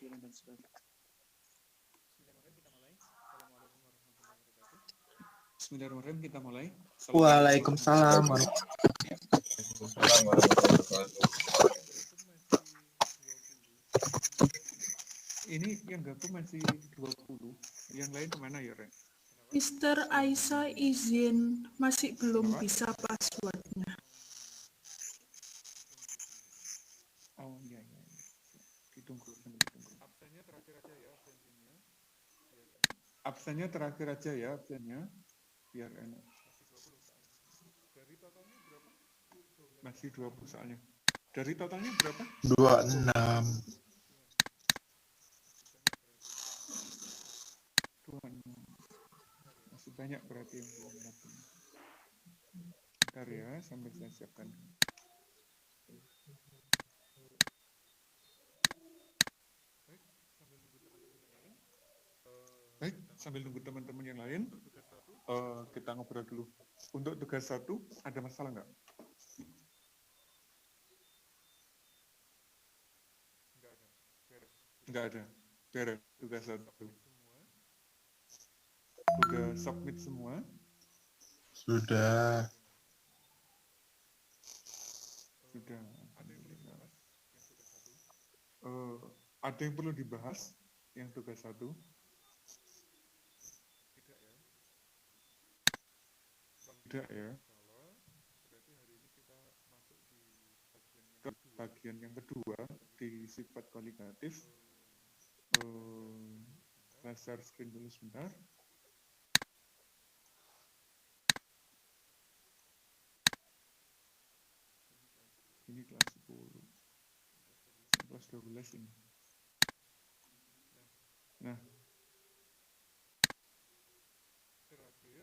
video dan sebagainya. Bismillahirrahmanirrahim, kita mulai. Waalaikumsalam. Ini yang gabung masih 20. Yang lain kemana ya, Ren? Mister Aisyah izin, masih belum Kenapa? bisa passwordnya. Oh iya. Ditunggu, sambil ditunggu. Absennya terakhir aja ya, absennya. Biar enak. Masih 20 soalnya. Dari totalnya berapa? 26. 26. Masih banyak berarti yang belum datang. Bentar ya, sambil saya siapkan. Baik, sambil nunggu teman-teman yang lain, kita ngobrol dulu. Untuk tugas 1, ada masalah nggak? Nggak ada. Beres, tugas 1. Udah submit semua? Sudah. Sudah. Alhamdulillah. Ada yang perlu dibahas? Yang tugas 1? Tidak ya. Ke bagian yang kedua di sifat kualitatif. Saya share screen dulu sebentar. Ini kelas 10. Kelas 12 ini. Nah,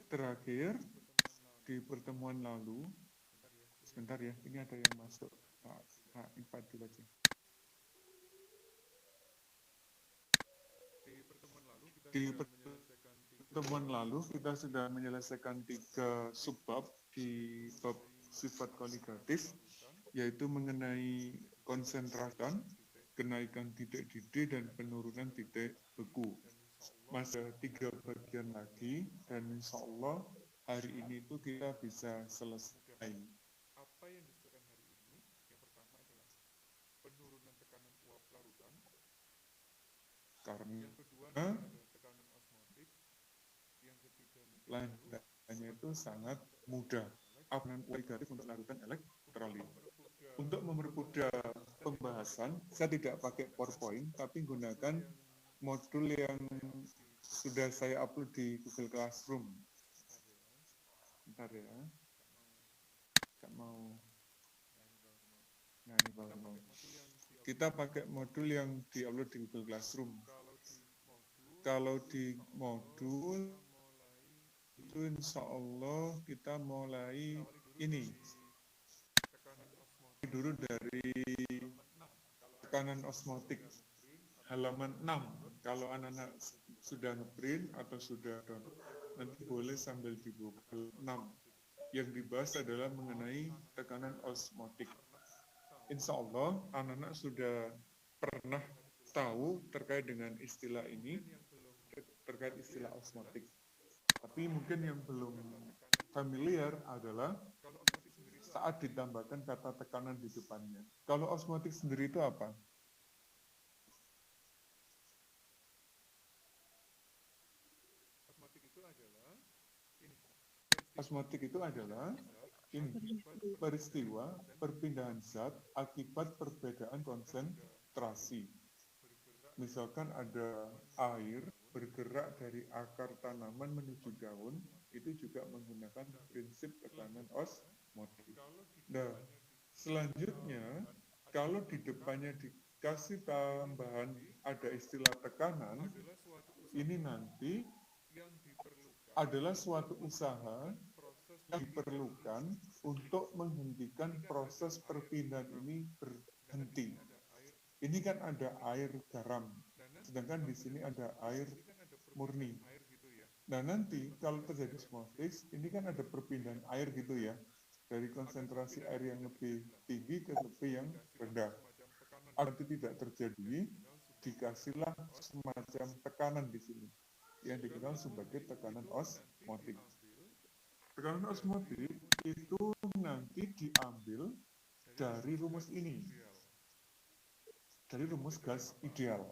terakhir di pertemuan lalu, sebentar ya, ini ada yang masuk. Pak invite dulu aja. Di pertemuan lalu kita sudah menyelesaikan 3 subbab di bab sifat kualitatif, yaitu mengenai konsentrasi, kenaikan titik didih, dan penurunan titik beku. Masih 3 bagian lagi, dan insya Allah hari ini itu kita bisa selesai. Apa yang disebutkan hari ini? Yang pertama adalah penurunan tekanan uap larutan. Karena yang kedua adalah tekanan osmotik. Yang ketiga, lanjutannya itu sangat mudah. Apa negatif untuk larutan elektrolit. Untuk mempermudah pembahasan, saya tidak pakai PowerPoint, tapi gunakan modul yang sudah saya upload di Google Classroom. Bentar ya. Nggak mau. Nah, ini baru. Kita pakai modul yang di-upload di Google Classroom. Kalau di modul itu insya Allah kita mulai ini dulu dari tekanan osmotik halaman 6. Kalau anak-anak sudah ngeprint atau sudah download, nanti boleh sambil dibuka 6. Yang dibahas adalah mengenai tekanan osmotik. Insya Allah anak-anak sudah pernah tahu terkait dengan istilah ini, terkait istilah osmotik. Tapi mungkin yang belum familiar adalah saat ditambahkan kata tekanan di depannya. Kalau osmotik sendiri itu apa? Osmotik itu adalah ini peristiwa perpindahan zat akibat perbedaan konsentrasi. Misalkan ada air bergerak dari akar tanaman menuju daun, itu juga menggunakan prinsip tekanan osmotik. Nah, selanjutnya kalau di depannya dikasih tambahan ada istilah tekanan, ini nanti adalah suatu usaha yang diperlukan untuk menghentikan proses perpindahan ini berhenti. Ini kan ada air garam, sedangkan di sini ada air murni. Nah nanti kalau terjadi osmosis, ini kan ada perpindahan air gitu ya, dari konsentrasi air yang lebih tinggi ke lebih yang rendah. Agar itu tidak terjadi, dikasihlah semacam tekanan di sini yang dikenal sebagai tekanan osmotik. Tekanan osmotik itu nanti diambil dari rumus ini, dari rumus gas ideal.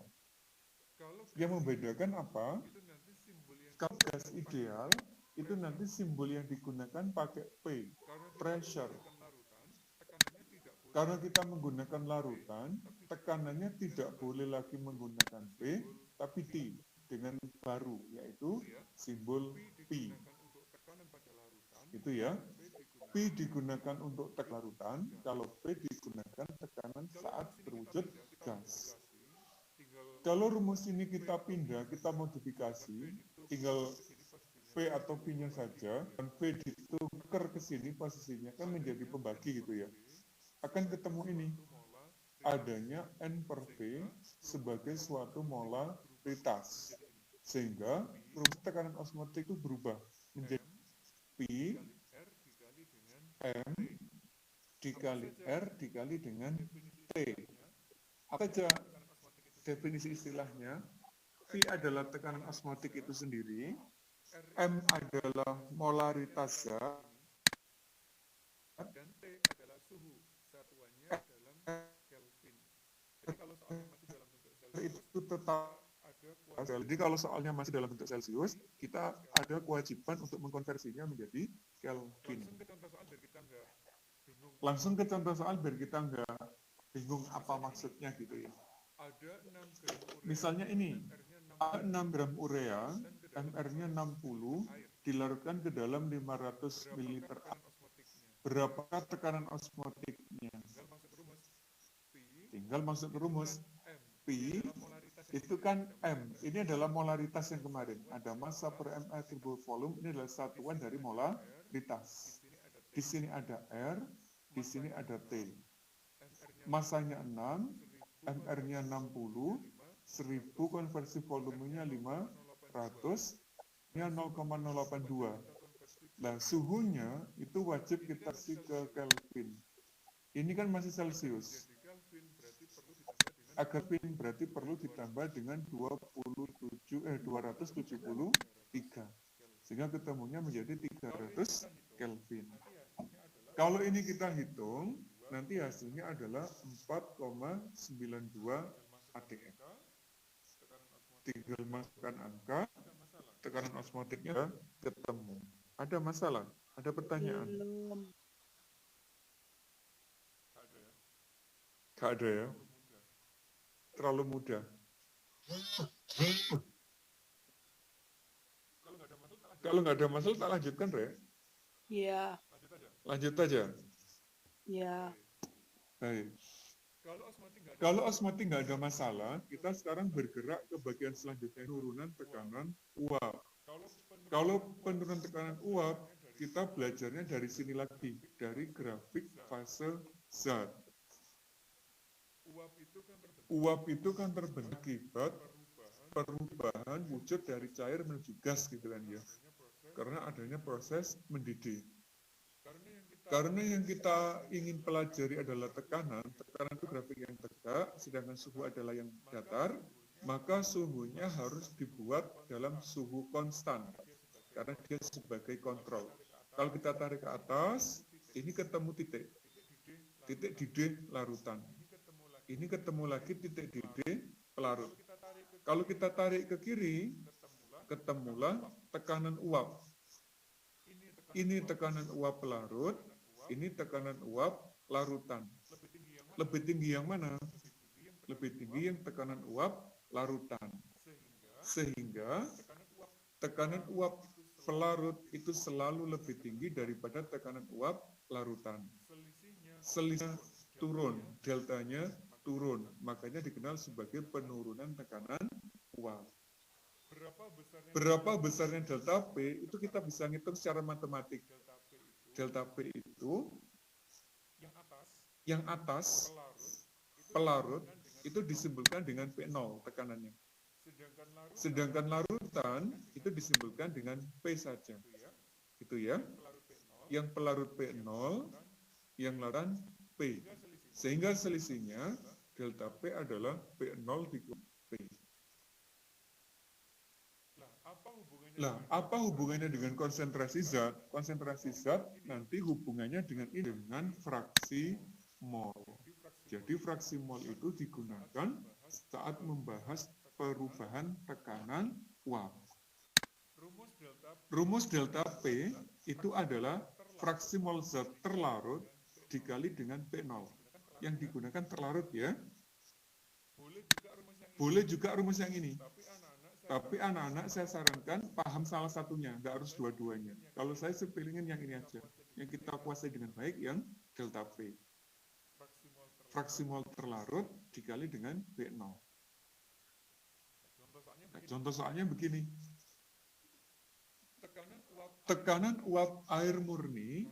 Yang membedakan apa? Kalau gas ideal itu nanti simbol yang digunakan pakai P, pressure. Karena kita menggunakan larutan, tekanannya tidak boleh lagi menggunakan P, tapi T dengan baru, yaitu simbol P. Itu ya. P digunakan untuk tekanan larutan, kalau P digunakan tekanan saat berwujud gas. Kalau rumus ini kita pindah, kita modifikasi, tinggal P atau P-nya saja, dan P ditukar ke sini posisinya kan menjadi pembagi gitu ya. Akan ketemu ini, adanya N per P sebagai suatu molaritas. Sehingga rumus tekanan osmotik itu berubah menjadi P M dikali R dikali dengan T. Apa saja definisi istilahnya? P adalah tekanan osmotik itu sendiri, M adalah molaritas zat, dan T adalah suhu satuannya dalam Kelvin. Jadi kalau soalnya masih dalam bentuk Celsius, itu tetap ada. Jadi kalau soalnya masih dalam bentuk Celsius, kita ada kewajiban untuk mengkonversinya menjadi Kelvin. Langsung ke contoh soal biar kita nggak bingung apa maksudnya gitu ya. Misalnya ini, ada 6 gram urea, MR-nya 60, dilarutkan ke dalam 500 ml. Berapakah tekanan osmotiknya? Tinggal masuk ke rumus. P itu kan M. Ini adalah molaritas yang kemarin. Ada massa per ml turbo volume. Ini adalah satuan dari molaritas. Di sini ada R, di sini ada T. Massanya 6, MR-nya 60, 1000 konversi volumenya 500, nya 0,082. Nah, suhunya itu wajib kita kasih ke Kelvin. Ini kan masih Celsius. Agar Kelvin berarti perlu ditambah dengan 273. Sehingga ketemunya menjadi 300 Kelvin. Kalau ini kita hitung, nanti hasilnya adalah 4,92 atm. Tinggal masukkan angka, tekanan osmotiknya ketemu. Ada masalah? Ada pertanyaan? Gak ada ya? Terlalu mudah. Kalau nggak ada masalah, tak lanjutkan, Re? Iya. Lanjut aja. Iya. Baik. Kalau osmotik nggak ada masalah, kita sekarang bergerak ke bagian selanjutnya, penurunan tekanan uap. Kalau penurunan tekanan uap, kita belajarnya dari sini lagi, dari grafik fase zat. Uap itu kan terbentuk akibat perubahan wujud dari cair menuju gas gitu kan ya. Karena adanya proses mendidih. Karena yang kita ingin pelajari adalah tekanan itu grafik yang tegak, sedangkan suhu adalah yang datar, maka suhunya harus dibuat dalam suhu konstan, karena dia sebagai kontrol. Kalau kita tarik ke atas, ini ketemu titik didih larutan. Ini ketemu lagi titik didih pelarut. Kalau kita tarik ke kiri, ketemulah tekanan uap. Ini tekanan uap pelarut, ini tekanan uap larutan. Lebih tinggi yang mana? Lebih tinggi yang tekanan uap larutan. Sehingga tekanan uap pelarut itu selalu lebih tinggi daripada tekanan uap larutan. Selisihnya turun, deltanya turun. Makanya dikenal sebagai penurunan tekanan uap. Berapa besarnya delta P itu kita bisa ngitung secara matematik. Delta P itu yang atas pelarut itu disimbolkan dengan P0 tekanannya. Sedangkan larutan itu disimbolkan dengan P saja. Gitu ya. Yang pelarut P0, yang larutan P. Sehingga selisihnya delta P adalah P0 Lah, apa hubungannya dengan konsentrasi zat? Konsentrasi zat nanti hubungannya dengan ini, dengan fraksi mol. Jadi fraksi mol itu digunakan saat membahas perubahan tekanan uap. Rumus delta P itu adalah fraksi mol zat terlarut dikali dengan P0. Yang digunakan terlarut ya. Boleh juga rumus yang ini. Tapi anak-anak saya sarankan paham salah satunya, nggak harus dua-duanya. Kalau saya pilihnya yang ini aja. Yang kita kuasai dengan baik yang delta P. Fraksi mol terlarut dikali dengan B0. Nah, contoh soalnya begini. Tekanan uap air murni,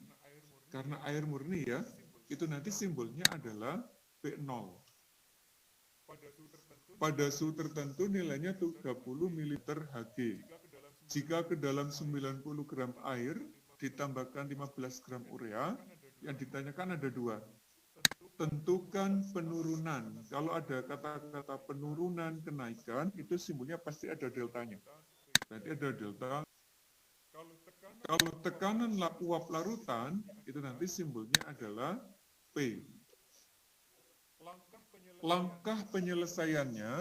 karena air murni ya, itu nanti simbolnya adalah B0. Pada suhu tertentu nilainya 30 ml Hg. Jika ke dalam 90 gram air ditambahkan 15 gram urea, yang ditanyakan ada dua. Tentukan penurunan. Kalau ada kata-kata penurunan, kenaikan, itu simbolnya pasti ada deltanya. Berarti ada delta. Kalau tekanan uap larutan, itu nanti simbolnya adalah P. Langkah penyelesaiannya,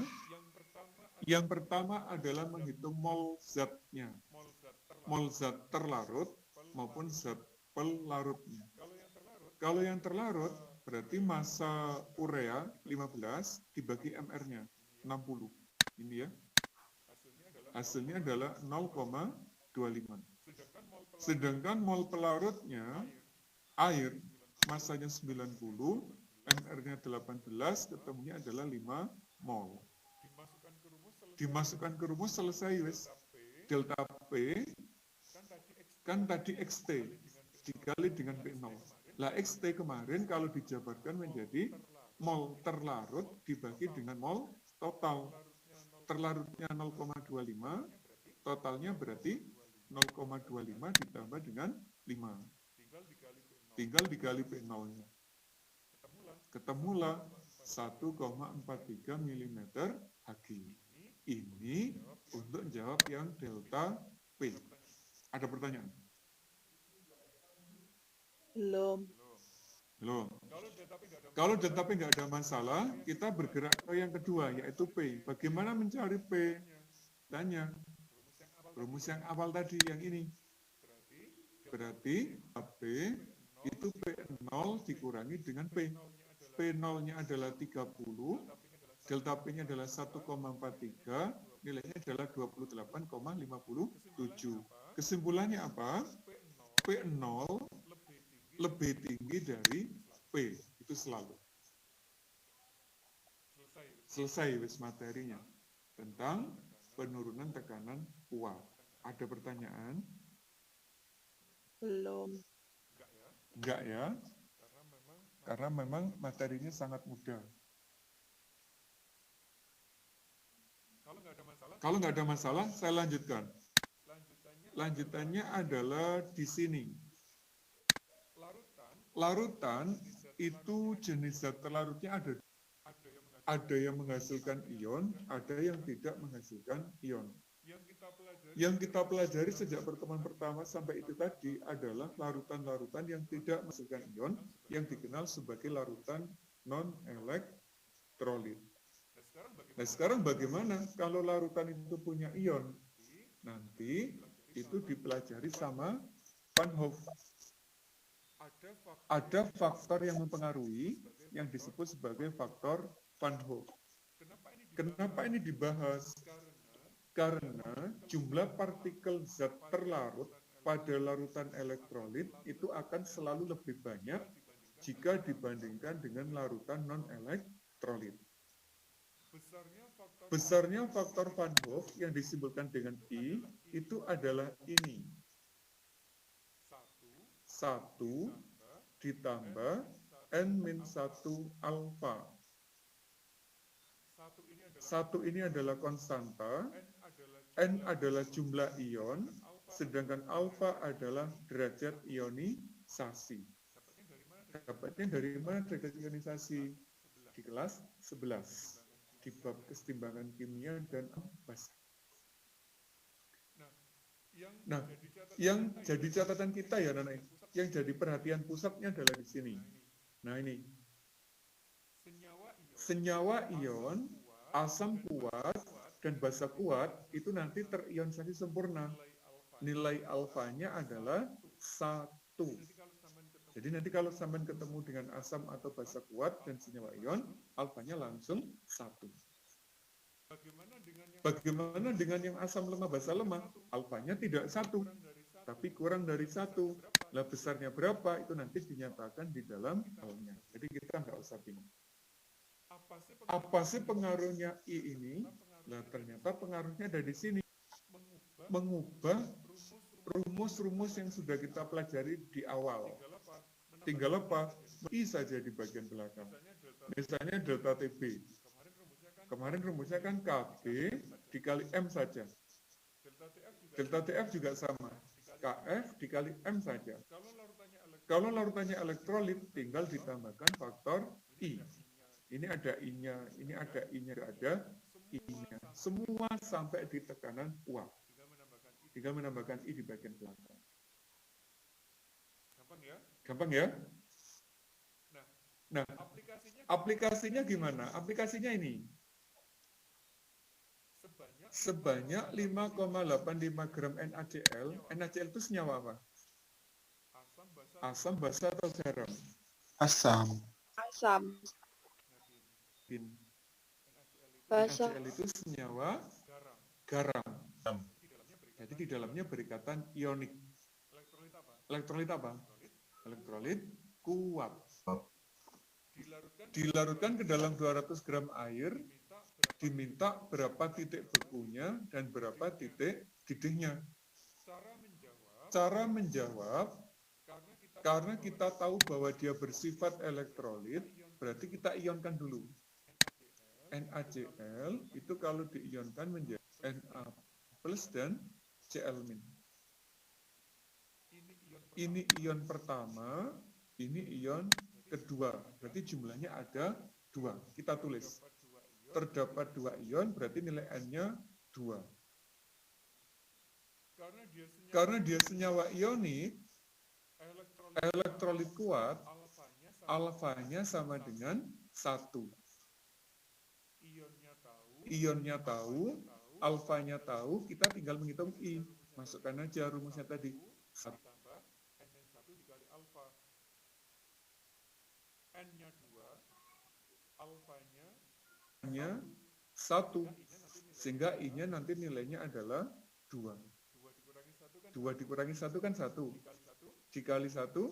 yang pertama adalah menghitung mol zatnya. Mol zat terlarut maupun zat pelarutnya. Kalau yang terlarut, berarti massa urea 15 dibagi MR-nya 60. Ini ya. Hasilnya adalah 0,25. Sedangkan mol pelarutnya, air, massanya 90, MR-nya 18, ketemunya adalah 5 mol. Dimasukkan ke rumus selesai, wes. Delta P, kan tadi XT, dikali dengan P0. Lah XT kemarin kalau dijabarkan menjadi mol terlarut dibagi dengan mol total. Terlarutnya 0,25, totalnya berarti 0,25 ditambah dengan 5. Tinggal dikali P0-nya. Ketemulah 1,43 mm Hg. Ini untuk jawab yang delta P. Ada pertanyaan? Belum. Belum. Kalau delta P nggak ada masalah, kita bergerak ke yang kedua, yaitu P. Bagaimana mencari P? Tanya. Rumus yang awal tadi, yang ini. Berarti P itu P0 dikurangi dengan P. P0-nya adalah 30, delta P-nya adalah 1,43, nilainya adalah 28,57. Kesimpulannya apa? P0 lebih tinggi dari P, itu selalu. Selesai wis materinya tentang penurunan tekanan uap. Ada pertanyaan? Belum. Enggak ya? Karena memang materinya sangat mudah. Kalau nggak ada masalah, saya lanjutkan. Lanjutannya adalah di sini. Larutan itu jenis zat terlarutnya ada yang menghasilkan ion, ada yang tidak menghasilkan ion. Yang kita pelajari sejak pertemuan pertama sampai itu tadi adalah larutan-larutan yang tidak menghasilkan ion, yang dikenal sebagai larutan non-elektrolit. Nah sekarang bagaimana kalau larutan itu punya ion? Nanti itu dipelajari sama Van Hoff. Ada faktor yang mempengaruhi yang disebut sebagai faktor Van Hoff. Kenapa ini dibahas? Karena jumlah partikel zat terlarut pada larutan elektrolit itu akan selalu lebih banyak jika dibandingkan dengan larutan non-elektrolit. Besarnya faktor Van Hoff yang disimbolkan dengan I itu adalah ini. 1 ditambah N-1 alfa. 1 ini adalah konstanta, N adalah jumlah ion, sedangkan alfa adalah derajat ionisasi. Dapatnya dari mana derajat ionisasi? Di kelas 11. Di bab kesetimbangan kimia dan bahasa. Nah, yang jadi catatan kita ya, Nana, yang jadi perhatian pusatnya adalah di sini. Nah, ini. Senyawa ion, asam kuat, dan basa kuat itu nanti terionisasi sempurna. Nilai alfanya adalah 1. Jadi nanti kalau sampean ketemu dengan asam atau basa kuat dan senyawa ion, alfanya langsung 1. Bagaimana dengan yang asam lemah basa lemah? Alfanya tidak 1, tapi kurang dari 1. Lah besarnya berapa? Itu nanti dinyatakan di dalam alnya. Jadi kita nggak usah bingung. Apa sih pengaruhnya I ini? Nah, ternyata pengaruhnya ada di sini. Mengubah rumus-rumus yang sudah kita pelajari di awal. Tinggal apa? I saja di bagian belakang. Misalnya delta TB. Kemarin rumusnya kan KB dikali M saja. Delta TF juga sama. KF dikali M saja. Kalau larutannya elektrolit, tinggal ditambahkan faktor I. Ini ada I-nya, ini ada I-nya, ada I-nya. Semua sampai di tekanan uap. Tinggal menambahkan I di bagian belakang. Gampang ya? Nah, aplikasinya gimana? Aplikasinya ini. Sebanyak 5,85 gram NaCl. NaCl itu senyawa apa? Asam, basa, atau garam? Asam. Asam. Basa. NaCl itu senyawa garam. Jadi di dalamnya berikatan ionik. Elektrolit apa? Elektrolit kuat. Dilarutkan ke dalam 200 gram air, diminta berapa titik bekunya dan berapa titik didihnya. Cara menjawab, karena kita tahu bahwa dia bersifat elektrolit, berarti kita ionkan dulu. NaCl itu kalau diionkan menjadi Na plus dan Cl-. Ini ion pertama, ini ion kedua. Berarti jumlahnya ada 2. Kita tulis. Terdapat 2 ion, berarti nilai N-nya 2. Karena dia senyawa ionik, elektrolit kuat, alfanya sama dengan 1. Ionnya tahu, alfanya tahu, kita tinggal menghitung I. Masukkan aja rumusnya tadi. 1. N-nya 2, alfanya 1. Sehingga I-nya nanti nilainya adalah 2. 2 dikurangi 1 kan 1. Dikali 1, 1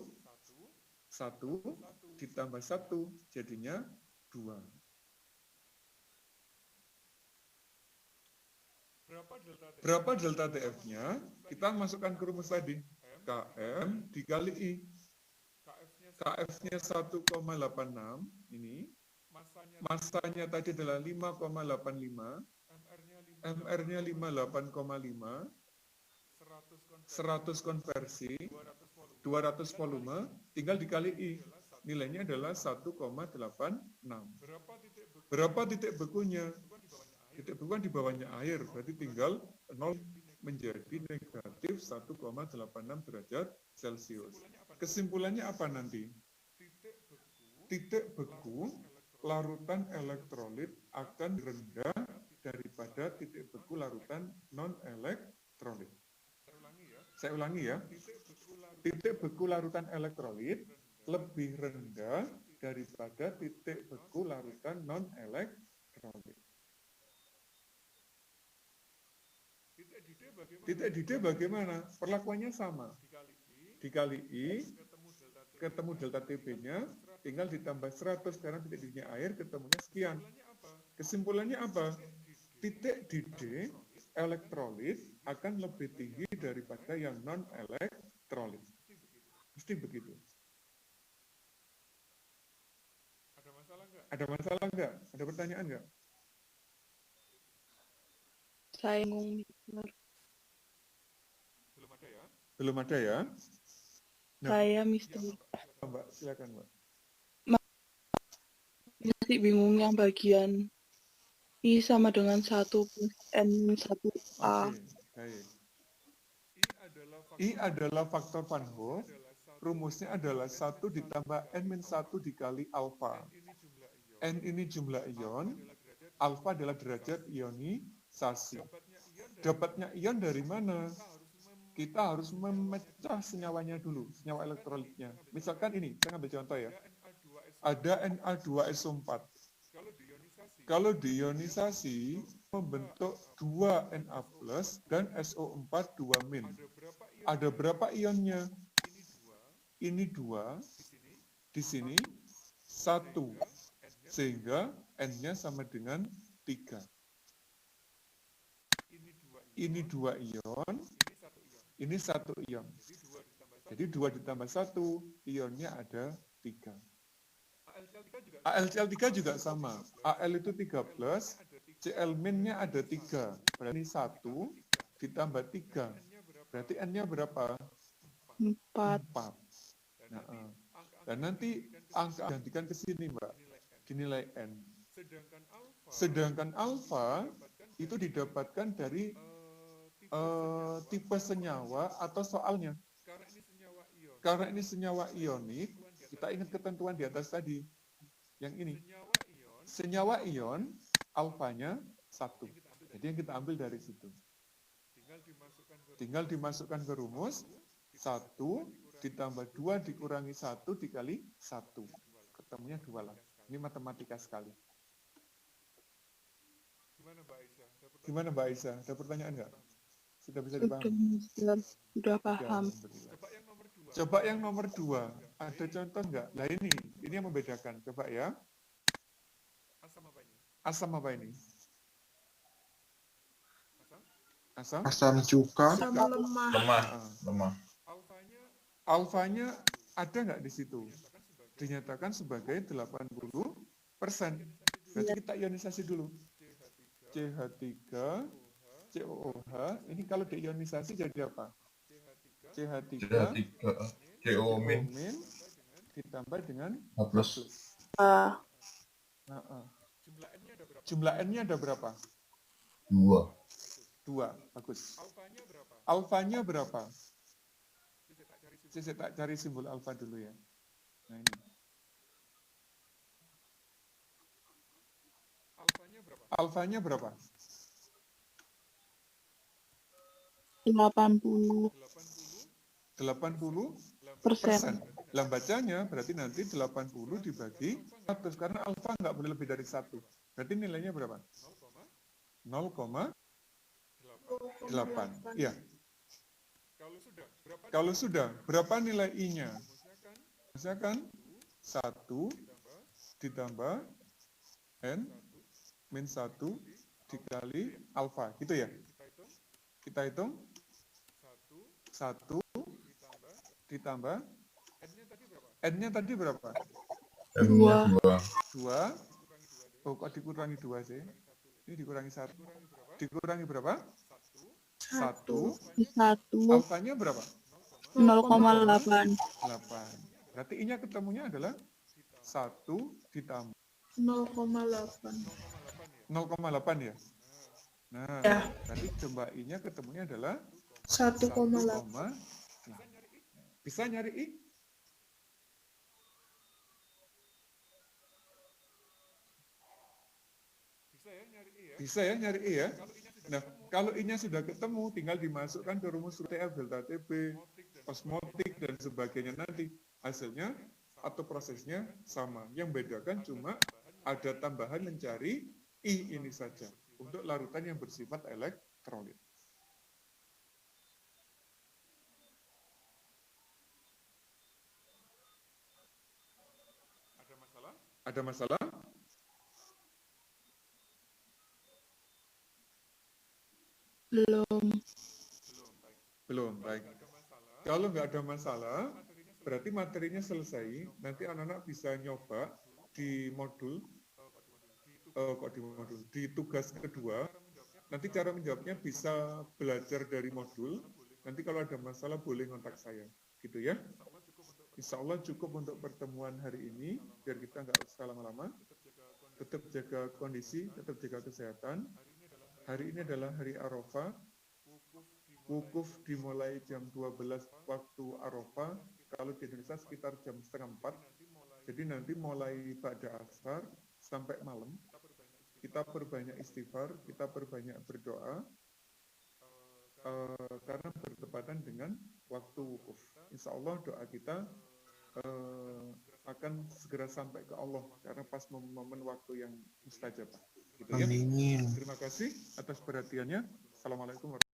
ditambah 1, jadinya 2. Berapa delta TF-nya? Kita masukkan ke rumus tadi. Km dikali I. KF-nya 1,86, ini. Masanya tadi adalah 5,85. MR-nya 58,5. 100 konversi. 200 volume. Tinggal dikali I. Nilainya adalah 1,86. Berapa titik bekunya? Titik beku kan di bawahnya air, berarti tinggal 0 menjadi negatif 1,86 derajat Celcius. Kesimpulannya apa nanti? Titik beku larutan elektrolit akan rendah daripada titik beku larutan non-elektrolit. Saya ulangi ya. Titik beku larutan elektrolit lebih rendah daripada titik beku larutan non-elektrolit. Titik D bagaimana? Perlakuannya sama. Dikali I, ketemu delta TB-nya, tinggal ditambah 100 karena titik D-nya air, ketemunya sekian. Kesimpulannya apa? Titik D elektrolit akan lebih tinggi daripada yang non-elektrolit. Mesti begitu. Ada masalah nggak? Ada pertanyaan nggak? Saya bingung. Belum ada ya? Nah, Saya Mister. Mbak, silakan Mbak. Masih bingung yang bagian I sama dengan 1 plus N 1A. Oke, baik. I adalah faktor Van Hoff, rumusnya adalah 1 ditambah N-1 dikali alfa. N ini jumlah ion, alfa adalah derajat ionisasi. Dapatnya ion dari mana? Kita harus memecah senyawanya dulu, senyawa elektrolitnya. Misalkan ini, saya ambil contoh ya. Ada Na2SO4. Kalau diionisasi, membentuk 2 Na plus dan SO4 2 min. Ada berapa ionnya? Ini 2, di sini 1. Sehingga N-nya sama dengan 3. Ini 2 ion, ini 1 ion. Jadi 2 ditambah 1, ionnya ada 3. AlCl3 juga sama. Al itu 3 plus, Cl min-nya ada 3. Berarti 1 ditambah 3. Berarti N-nya berapa? 4. 4. Nah, dan nanti angka gantikan ke sini, Mbak. Dinilai N. Sedangkan alfa itu didapatkan dari tipe senyawa atau soalnya. Karena ini senyawa ionik, kita ingat ketentuan di atas tadi. Yang ini. Senyawa ion, alfanya 1. Jadi yang kita ambil dari situ. Tinggal dimasukkan ke rumus. 1 ditambah 2 dikurangi 1 dikali 1. Ketemunya 2 lah. Ini matematika sekali. Gimana Mbak Aisyah? Ada pertanyaan nggak? Sudah bisa dipahami? Sudah paham. Coba yang nomor 2. Ada contoh nggak? Nah ini yang membedakan. Coba ya. Asam apa ini? Asam? Asam cuka. Sama lemah. Lemah. Alfanya ada nggak di situ? Dinyatakan sebagai 80%. Berarti kita ionisasi dulu. CH3, COOH. Ini kalau diionisasi jadi apa? CH3, CO min ditambah dengan H plus. Jumlah N-nya ada berapa? 2. 2. Bagus. Alfanya berapa? Saya tak cari simbol alfa dulu ya. Nah ini. Alfanya berapa? 80%. 80%. Lah bacanya berarti nanti 80 dibagi 100 karena alfa nggak boleh lebih dari 1. Berarti nilainya berapa? 0,8. Iya. Kalau sudah, berapa nilai I-nya? Misalkan 1 ditambah N min 1 dikali alfa, gitu ya? Kita hitung 1 ditambah N-nya tadi berapa? Dua. 2. Oh, kok dikurangi 2 sih? Ini dikurangi 1. Dikurangi berapa? 1. 1. Alfanya berapa? 0,8. 8. Berarti I-nya ketemunya adalah 1 ditambah 0,8. 0,8 ya? Nah, Ya. berarti coba I-nya ketemunya adalah 1,8. Bisa nyari I? Bisa ya nyari I ya? Nah, kalau I-nya sudah ketemu, tinggal dimasukkan ke rumus TF, delta TB, osmotik, dan sebagainya nanti. Hasilnya atau prosesnya sama. Yang bedakan cuma ada tambahan mencari I ini saja. Untuk larutan yang bersifat elektrolit. Ada masalah? Belum, baik. Kalau nggak ada masalah, berarti materinya selesai. Nanti anak-anak bisa nyoba di modul, di tugas kedua. Nanti cara menjawabnya bisa belajar dari modul. Nanti kalau ada masalah boleh kontak saya, gitu ya. Insya Allah cukup untuk pertemuan hari ini, biar kita nggak usah lama-lama. Tetap jaga kondisi, tetap jaga kesehatan. Hari ini adalah hari Arafah. wukuf dimulai jam 12 waktu Arafah, kalau di Indonesia sekitar jam setengah 4. Jadi nanti mulai ba'da asar sampai malam, kita perbanyak istighfar, kita perbanyak berdoa, karena bertepatan dengan waktu wukuf. Insya Allah doa kita akan segera sampai ke Allah, karena pas momen waktu yang mustajab. Gitu ya. Amin. Terima kasih atas perhatiannya. Assalamualaikum warahmatullahi wabarakatuh.